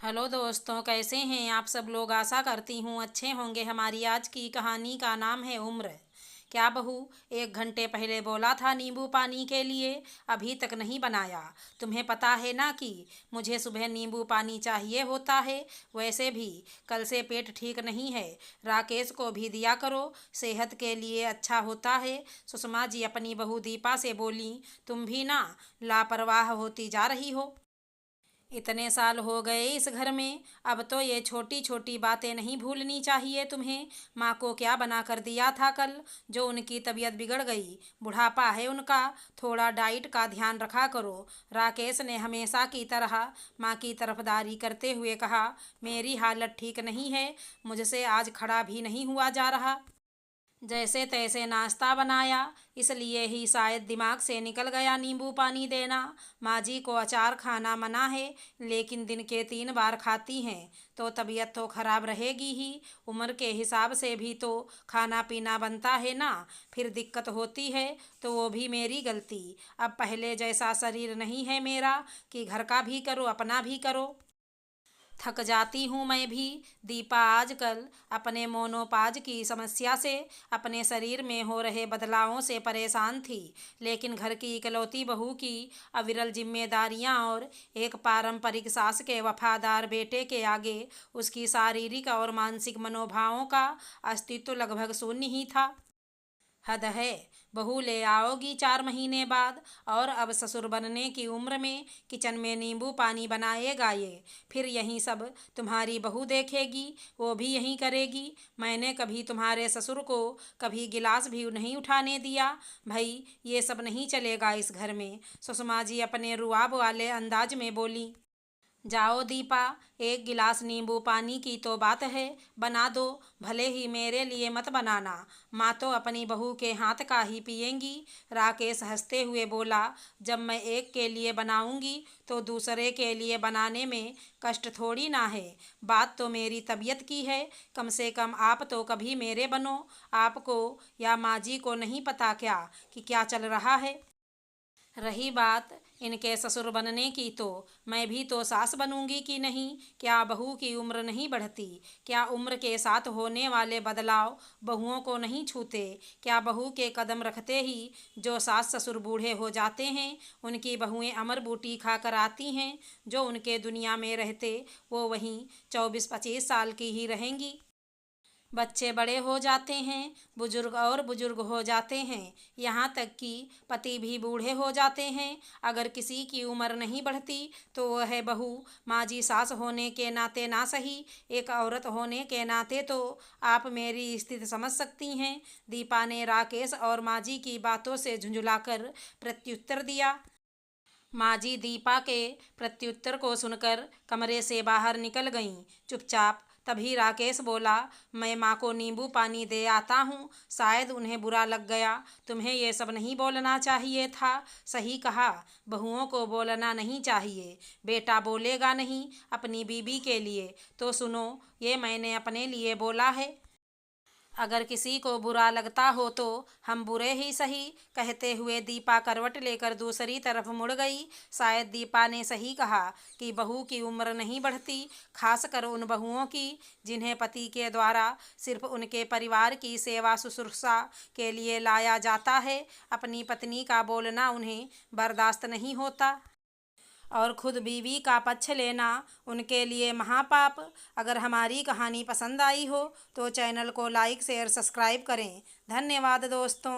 Hello दोस्तों, कैसे हैं आप सब लोग। आशा करती हूँ अच्छे होंगे। हमारी आज की कहानी का नाम है उम्र। क्या बहू, 1 घंटे पहले बोला था नींबू पानी के लिए, अभी तक नहीं बनाया। तुम्हें पता है ना कि मुझे सुबह नींबू पानी चाहिए होता है। वैसे भी कल से पेट ठीक नहीं है। राकेश को भी दिया करो, सेहत के लिए अच्छा होता है। सुषमा जी अपनी बहू दीपा से बोली, तुम भी ना लापरवाह होती जा रही हो। इतने साल हो गए इस घर में, अब तो ये छोटी छोटी बातें नहीं भूलनी चाहिए तुम्हें। माँ को क्या बना कर दिया था कल, जो उनकी तबीयत बिगड़ गई। बुढ़ापा है उनका, थोड़ा डाइट का ध्यान रखा करो। राकेश ने हमेशा की तरह माँ की तरफदारी करते हुए कहा, मेरी हालत ठीक नहीं है, मुझसे आज खड़ा भी नहीं हुआ जा रहा। जैसे तैसे नाश्ता बनाया, इसलिए ही शायद दिमाग से निकल गया नींबू पानी देना। माँ जी को अचार खाना मना है, लेकिन दिन के 3 बार खाती हैं तो तबीयत तो खराब रहेगी ही। उम्र के हिसाब से भी तो खाना पीना बनता है ना, फिर दिक्कत होती है तो वो भी मेरी गलती। अब पहले जैसा शरीर नहीं है मेरा कि घर का भी करो अपना भी करो। थक जाती हूँ मैं भी। दीपा आजकल अपने मोनोपाज की समस्या से, अपने शरीर में हो रहे बदलावों से परेशान थी, लेकिन घर की इकलौती बहू की अविरल जिम्मेदारियां और एक पारंपरिक सास के वफादार बेटे के आगे उसकी शारीरिक और मानसिक मनोभावों का अस्तित्व लगभग शून्य ही था। हद है, बहू ले आओगी 4 महीने बाद, और अब ससुर बनने की उम्र में किचन में नींबू पानी बनाएगा ये। फिर यही सब तुम्हारी बहू देखेगी, वो भी यही करेगी। मैंने कभी तुम्हारे ससुर को कभी गिलास भी नहीं उठाने दिया। भाई, ये सब नहीं चलेगा इस घर में। सुषमा जी अपने रुआब वाले अंदाज में बोली। जाओ दीपा, 1 गिलास नींबू पानी की तो बात है, बना दो। भले ही मेरे लिए मत बनाना, माँ तो अपनी बहू के हाथ का ही पिएंगी। राकेश हंसते हुए बोला, जब मैं एक के लिए बनाऊंगी तो दूसरे के लिए बनाने में कष्ट थोड़ी ना है। बात तो मेरी तबीयत की है, कम से कम आप तो कभी मेरे बनो। आपको या माँ जी को नहीं पता क्या कि क्या चल रहा है। रही बात इनके ससुर बनने की, तो मैं भी तो सास बनूंगी कि नहीं। क्या बहू की उम्र नहीं बढ़ती? क्या उम्र के साथ होने वाले बदलाव बहुओं को नहीं छूते? क्या बहू के कदम रखते ही जो सास ससुर बूढ़े हो जाते हैं, उनकी बहुएं अमर बूटी खा कर आती हैं? जो उनके दुनिया में रहते वो वहीं 24-25 साल की ही रहेंगी। बच्चे बड़े हो जाते हैं, बुजुर्ग और बुजुर्ग हो जाते हैं, यहाँ तक कि पति भी बूढ़े हो जाते हैं। अगर किसी की उम्र नहीं बढ़ती तो वह है बहू। माँ जी सास होने के नाते ना सही, एक औरत होने के नाते तो आप मेरी स्थिति समझ सकती हैं। दीपा ने राकेश और माँ जी की बातों से झुंझुलाकर प्रत्युत्तर दिया। माँ जी दीपा के प्रत्युत्तर को सुनकर कमरे से बाहर निकल गईं चुपचाप। तभी राकेश बोला, मैं माँ को नींबू पानी दे आता हूँ, शायद उन्हें बुरा लग गया। तुम्हें ये सब नहीं बोलना चाहिए था। सही कहा, बहुओं को बोलना नहीं चाहिए। बेटा बोलेगा नहीं अपनी बीबी के लिए तो सुनो, ये मैंने अपने लिए बोला है। अगर किसी को बुरा लगता हो तो हम बुरे ही सही। कहते हुए दीपा करवट लेकर दूसरी तरफ मुड़ गई। शायद दीपा ने सही कहा कि बहू की उम्र नहीं बढ़ती, खासकर उन बहुओं की जिन्हें पति के द्वारा सिर्फ उनके परिवार की सेवा शुश्रूषा के लिए लाया जाता है। अपनी पत्नी का बोलना उन्हें बर्दाश्त नहीं होता, और खुद बीवी का पक्ष लेना उनके लिए महापाप। अगर हमारी कहानी पसंद आई हो तो चैनल को लाइक शेयर सब्सक्राइब करें। धन्यवाद दोस्तों।